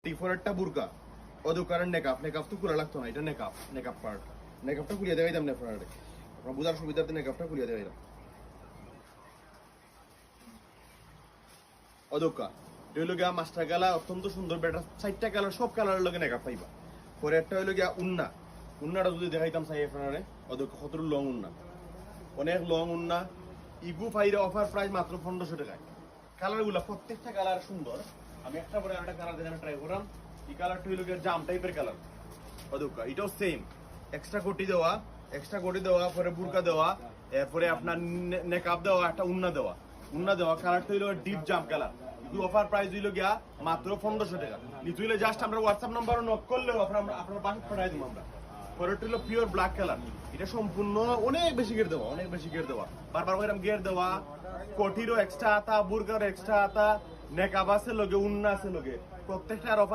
টিফোরেটটা বুরকা ওদের কারণ নেকাপ তো খুলে লাগতো না, এটা নেকাপ পার্ট। নেকাপটা খুলিয়ে দেওয়াই দাম নেফারে আপনার বুঝার সুবিধার্থে নেকাপটা খুলিয়ে দেওয়াই দাম অদকা। হইল গিয়া মাস্টার কালার অত্যন্ত সুন্দর বেটার 4টা কালার, সব কালারের লগে নেকাপ পাইবা। পরে একটা হইল গিয়া উন্নাটা যদি দেখাইতাম চাই আপনারে, অদকা কত লং উন্না, অনেক লং উন্না। ইগু ফাইরে অফার প্রাইস মাত্র 1500 টাকায়। কালার গুলা প্রত্যেকটা কালার সুন্দর। আমি একটা পরে আরেকটা কালার দেখানো ট্রাই করলাম। এই কালারটা হইল গিয়া জাম টাইপের কালার অদকা, এটাও সেম এক্সট্রা কোটি দেওয়া, পরে বুরকা দেওয়া, এরপরে আপনার নেকাপ দেওয়া, একটা উন্না দেওয়া। কালারটা হইল ডিপ জাম কালার। অফার প্রাইস হইল গিয়া মাত্র 1500 টাকা। নিচে হইলে জাস্ট আমরা হোয়াটসঅ্যাপ নাম্বারও নক করলেও আপনার বাসা পাঠাই দেবো আমরা। পরেরটা হইল পিওর ব্ল্যাক কালার, এটা সম্পূর্ণ অনেক বেশি গের দেওয়া, বারবার এরকম গের দেওয়া। কোটিরও এক্সট্রা আতা, বুরকারও এক্সট্রা আতা, নেকাব আছে লগে, উন্না আছে লগে, প্রত্যেকটার অফার